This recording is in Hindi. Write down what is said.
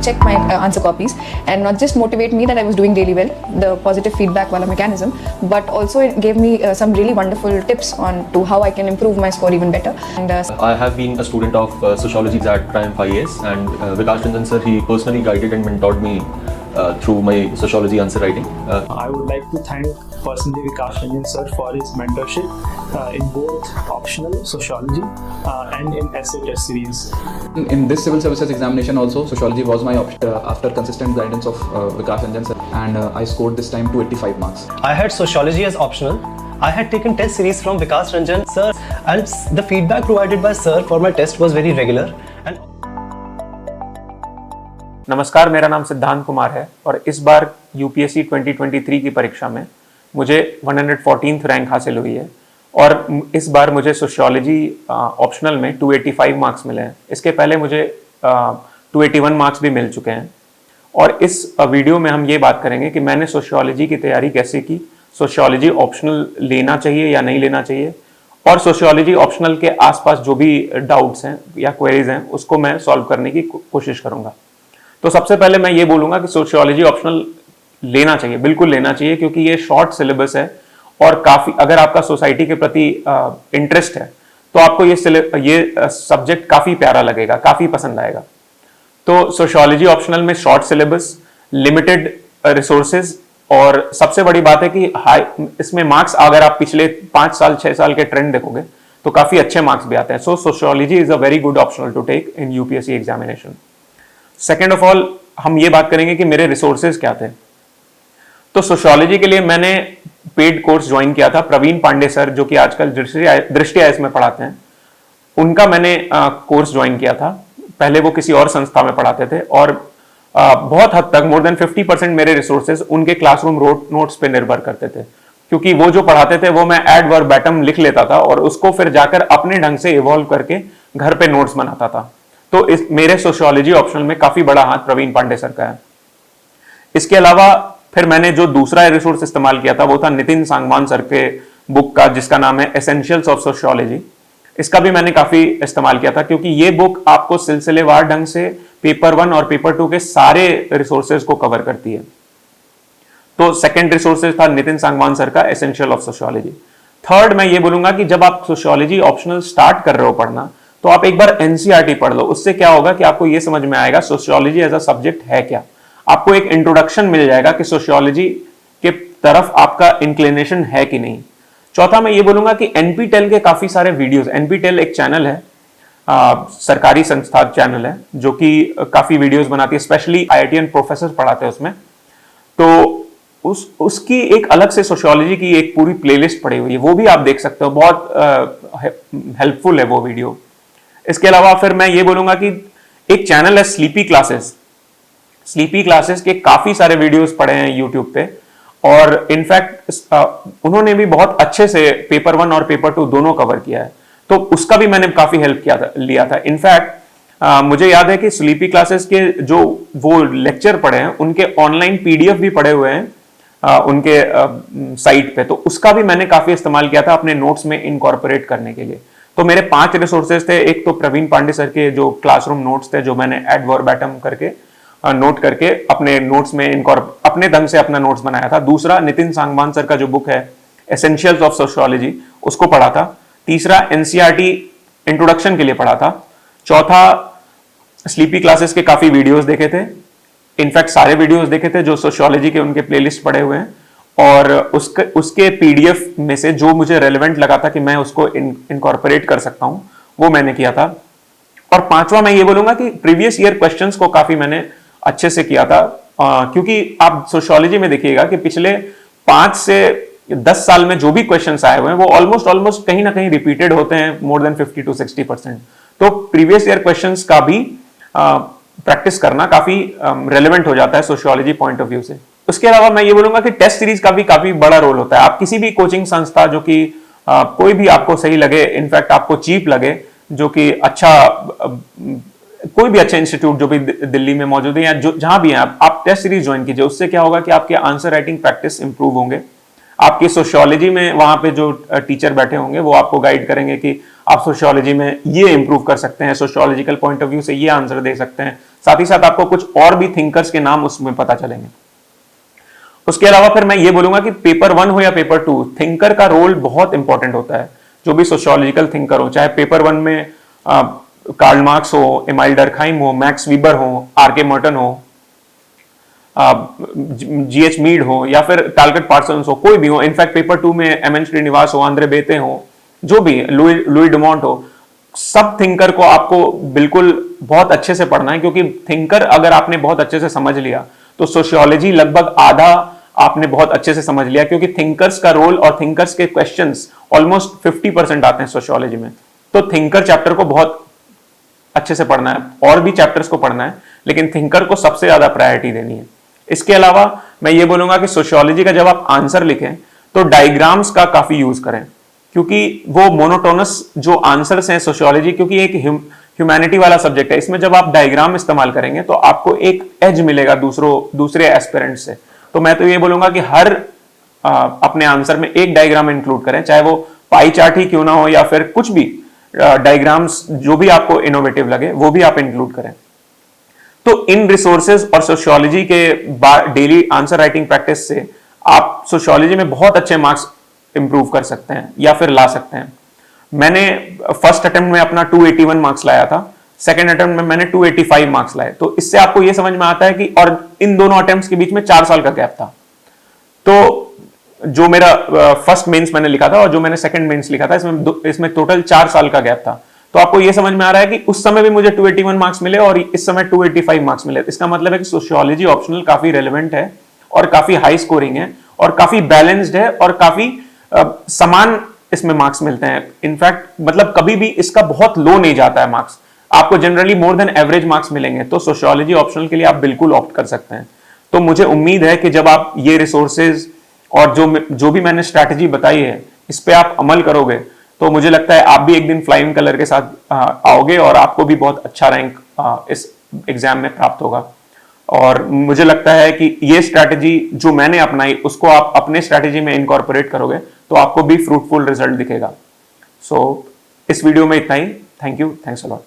check my answer copies and not just motivate me that I was doing really well, the positive feedback wala mechanism, but also it gave me some really wonderful tips on to how I can improve my score even better. And I have been a student of sociology at Triumph IAS, and Vikas Ranjan sir, he personally guided and mentored me through my sociology answer writing. I would like to thank personally Vikas Ranjan sir for his mentorship in both optional sociology and in essay test series. In this civil services examination also, sociology was my option after consistent guidance of Vikas Ranjan sir, and I scored this time 285 marks. I had sociology as optional. I had taken test series from Vikas Ranjan sir, and the feedback provided by sir for my test was very regular. And नमस्कार, मेरा नाम सिद्धांत कुमार है और इस बार यूपीएससी 2023 की परीक्षा में मुझे 114th रैंक हासिल हुई है और इस बार मुझे सोशियोलॉजी ऑप्शनल में 285 मार्क्स मिले हैं। इसके पहले मुझे 281 मार्क्स भी मिल चुके हैं और इस वीडियो में हम ये बात करेंगे कि मैंने सोशियोलॉजी की तैयारी कैसे की, सोशियोलॉजी ऑप्शनल लेना चाहिए या नहीं लेना चाहिए, और सोशियोलॉजी ऑप्शनल के आसपास जो भी डाउट्स हैं या क्वेरीज हैं उसको मैं सॉल्व करने की कोशिश करूँगा। तो सबसे पहले मैं ये बोलूँगा कि सोशियोलॉजी ऑप्शनल लेना चाहिए, बिल्कुल लेना चाहिए, क्योंकि ये शॉर्ट सिलेबस है और काफ़ी, अगर आपका सोसाइटी के प्रति इंटरेस्ट है तो आपको ये सब्जेक्ट काफ़ी प्यारा लगेगा, काफ़ी पसंद आएगा। तो सोशियोलॉजी ऑप्शनल में शॉर्ट सिलेबस, लिमिटेड रिसोर्सेज, और सबसे बड़ी बात है कि इसमें मार्क्स अगर आप पिछले 5 साल 6 साल के ट्रेंड देखोगे तो काफ़ी अच्छे मार्क्स भी आते हैं। So sociology is a very good optional to take in UPSC examination. Second of all, हम ये बात करेंगे कि मेरे रिसोर्सेज क्या थे। तो सोशियोलॉजी के लिए मैंने पेड कोर्स ज्वाइन किया था। प्रवीण पांडे सर, जो कि आजकल दृष्टि आईएएस में पढ़ाते हैं, उनका मैंने कोर्स ज्वाइन किया था। पहले वो किसी और संस्था में पढ़ाते थे और बहुत हद तक मोर देन 50% मेरे रिसोर्सेज उनके क्लासरूम नोट्स पे निर्भर करते थे, क्योंकि वो जो पढ़ाते थे वो मैं एड वर्बैटम लिख लेता था और उसको फिर जाकर अपने ढंग से इवॉल्व करके घर पे नोट्स बनाता था। तो मेरे सोशियोलॉजी ऑप्शनल में काफी बड़ा हाथ प्रवीण पांडे सर का है। इसके अलावा फिर मैंने जो दूसरा रिसोर्स इस्तेमाल किया था वो था नितिन सांगवान सर के बुक का, जिसका नाम है एसेंशियल्स ऑफ सोशियोलॉजी। इसका भी मैंने काफी इस्तेमाल किया था, क्योंकि ये बुक आपको सिलसिलेवार ढंग से पेपर 1 और पेपर 2 के सारे रिसोर्सेज को कवर करती है। तो सेकेंड रिसोर्सेज था नितिन सांगवान सर का एसेंशियल ऑफ सोशियोलॉजी। थर्ड, मैं ये बोलूंगा कि जब आप सोशियोलॉजी ऑप्शनल स्टार्ट कर रहे हो पढ़ना, तो आप एक बार एनसीईआरटी पढ़ लो। उससे क्या होगा कि आपको ये समझ में आएगा सोशियोलॉजी एज अ सब्जेक्ट है क्या। आपको एक इंट्रोडक्शन मिल जाएगा कि सोशियोलॉजी के तरफ आपका इंक्लिनेशन है कि नहीं। चौथा, मैं ये बोलूंगा कि एनपीटेल के काफी सारे वीडियोस, एनपीटेल एक चैनल है, सरकारी संस्था चैनल है, जो कि काफी वीडियोस बनाती है, स्पेशली आईआईटीएन प्रोफेसर पढ़ाते हैं उसमें। तो उसकी एक अलग से सोशियोलॉजी की एक पूरी प्लेलिस्ट पड़ी हुई है, वो भी आप देख सकते हो, बहुत हेल्पफुल है वो वीडियो। इसके अलावा फिर मैं ये बोलूंगा कि एक चैनल है स्लीपी क्लासेस। स्लीपी क्लासेस के काफी सारे वीडियोस पड़े हैं यूट्यूब पे, और इनफैक्ट उन्होंने भी बहुत अच्छे से पेपर 1 और पेपर 2 दोनों कवर किया है। तो उसका भी मैंने काफी हेल्प लिया था। इनफैक्ट मुझे याद है कि स्लीपी क्लासेस के जो वो लेक्चर पढ़े हैं उनके ऑनलाइन पीडीएफ भी पड़े हुए हैं उनके साइट पे, तो उसका भी मैंने काफी इस्तेमाल किया था अपने नोट्स में इनकॉर्पोरेट करने के लिए। तो मेरे 5 रिसोर्सेज थे। एक तो प्रवीण पांडे सर के जो क्लासरूम नोट्स थे, जो मैंने एड वर्बैटम करके नोट करके अपने नोट्स में अपने ढंग से अपना नोट्स बनाया था। दूसरा, नितिन सांगवान सर का जो बुक है एसेंशियल्स ऑफ सोशियोलॉजी, उसको पढ़ा था। तीसरा, एनसीईआरटी इंट्रोडक्शन के लिए पढ़ा था। चौथा, स्लीपी क्लासेस के काफी वीडियोस देखे थे, इनफैक्ट सारे वीडियोस देखे थे जो सोशियोलॉजी के उनके प्लेलिस्ट पड़े हुए हैं, और उसके पीडीएफ में से जो मुझे रेलेवेंट लगा था कि मैं उसको इनकॉर्पोरेट कर सकता हूं, वो मैंने किया था। और पांचवा, मैं ये बोलूंगा कि प्रीवियस ईयर क्वेश्चंस को काफी मैंने अच्छे से किया था, क्योंकि आप सोशियोलॉजी में देखिएगा कि पिछले 5 से 10 साल में जो भी क्वेश्चंस आए हुए हैं वो ऑलमोस्ट कहीं ना कहीं रिपीटेड होते हैं, मोर देन 50 to 60%। तो प्रीवियस ईयर क्वेश्चंस का भी प्रैक्टिस करना काफी रेलेवेंट हो जाता है सोशियोलॉजी पॉइंट ऑफ व्यू से। उसके अलावा मैं ये बोलूंगा कि टेस्ट सीरीज का भी काफी बड़ा रोल होता है। आप किसी भी कोचिंग संस्था, जो कि कोई भी आपको सही लगे, इनफैक्ट आपको चीप लगे, जो कि अच्छा कोई भी अच्छा इंस्टीट्यूट जो भी दिल्ली में मौजूद है या जो जहां भी है, आप टेस्ट सीरीज ज्वाइन कीजिए। उससे क्या होगा कि आपके आंसर राइटिंग प्रैक्टिस इंप्रूव होंगे, आपके सोशियोलॉजी में वहां पे जो टीचर बैठे होंगे वो आपको गाइड करेंगे कि आप सोशियोलॉजी में ये इंप्रूव कर सकते हैं, सोशियोलॉजिकल पॉइंट ऑफ व्यू से ये आंसर दे सकते हैं। साथ ही साथ आपको कुछ और भी थिंकर्स के नाम उसमें पता चलेंगे। उसके अलावा फिर मैं ये बोलूंगा कि पेपर 1 हो या पेपर 2, थिंकर का रोल बहुत इंपॉर्टेंट होता है। जो भी सोशियोलॉजिकल थिंकर हो, चाहे पेपर 1 में कार्ल मार्क्स हो, एमाइल डर्कहाइम हो, मैक्स वीबर हो, आर.के. मर्टन हो, जी.एच. मीड हो या फिर टालकट पार्सन्स हो, कोई भी हो। इनफैक्ट पेपर 2 में एम.एन. श्रीनिवास हो, आंद्रे बेते हो, जो भी लुई डुमोंट हो, सब थिंकर को आपको बिल्कुल बहुत अच्छे से पढ़ना है, क्योंकि थिंकर अगर आपने बहुत अच्छे से समझ लिया तो सोशियोलॉजी लगभग आधा आपने बहुत अच्छे से समझ लिया, क्योंकि थिंकर्स का रोल और थिंकर्स के क्वेश्चंस ऑलमोस्ट 50% आते हैं सोशियोलॉजी में। तो थिंकर चैप्टर को बहुत अच्छे से पढ़ना है, और भी चैप्टर्स को पढ़ना है, लेकिन थिंकर को सबसे ज्यादा प्रायोरिटी देनी है। इसके अलावा मैं ये बोलूंगा कि सोशियोलॉजी का जब आप आंसर लिखें तो डायग्राम्स का काफी यूज करें, क्योंकि वो मोनोटोनस जो आंसर्स हैं सोशियोलॉजी, क्योंकि एक ह्यूमैनिटी वाला सब्जेक्ट है, इसमें जब आप डायग्राम इस्तेमाल करेंगे तो आपको एक एज मिलेगा दूसरे एस्पिरेंट से। तो मैं तो ये बोलूंगा कि हर अपने आंसर में एक डायग्राम इंक्लूड करें, चाहे वो पाई चार्ट ही क्यों ना हो या फिर कुछ भी डायग्राम्स जो भी आपको इनोवेटिव लगे वो भी आप इंक्लूड करें। तो इन रिसोर्सेज और सोशियोलॉजी के डेली आंसर राइटिंग प्रैक्टिस से आप सोशियोलॉजी में बहुत अच्छे मार्क्स इंप्रूव कर सकते हैं या फिर ला सकते हैं। मैंने फर्स्ट अटेम्प्ट में अपना 281 मार्क्स लाया था, सेकंड अटेम्प्ट में मैंने 285 मार्क्स लाए। तो इससे आपको यह समझ में आता है कि, और इन दोनों अटेम्प्ट्स के बीच में 4 साल का गैप था। तो जो मेरा फर्स्ट मेंस मैंने लिखा था और जो मैंने सेकंड मेंस लिखा था, इसमें टोटल 4 साल का गैप था। तो आपको यह समझ में आ रहा है कि उस समय भी मुझे 281 मार्क्स मिले और इस समय 285 मार्क्स मिले। इसका मतलब है कि सोशियोलॉजी ऑप्शनल काफी रेलेवेंट है और काफी हाई स्कोरिंग है और काफी बैलेंस्ड है और काफी समान इसमें मार्क्स मिलते हैं। इनफैक्ट मतलब कभी भी इसका बहुत लो नहीं जाता है मार्क्स, आपको generally more than average marks मिलेंगे। तो सोशियोलॉजी ऑप्शनल के लिए आप बिल्कुल ऑप्ट कर सकते हैं। तो मुझे उम्मीद है कि जब आप ये रिसोर्सेज और जो भी मैंने स्ट्रैटेजी बताई है इस पे आप अमल करोगे तो मुझे लगता है आप भी एक दिन फ्लाइंग कलर के साथ आओगे और आपको भी बहुत अच्छा रैंक इस एग्जाम में प्राप्त होगा। और मुझे लगता है कि ये स्ट्रैटेजी जो मैंने अपनाई उसको आप अपने स्ट्रैटेजी में इनकॉर्पोरेट करोगे तो आपको भी फ्रूटफुल रिजल्ट दिखेगा। सो इस वीडियो में इतना ही। Thank you, thanks a lot.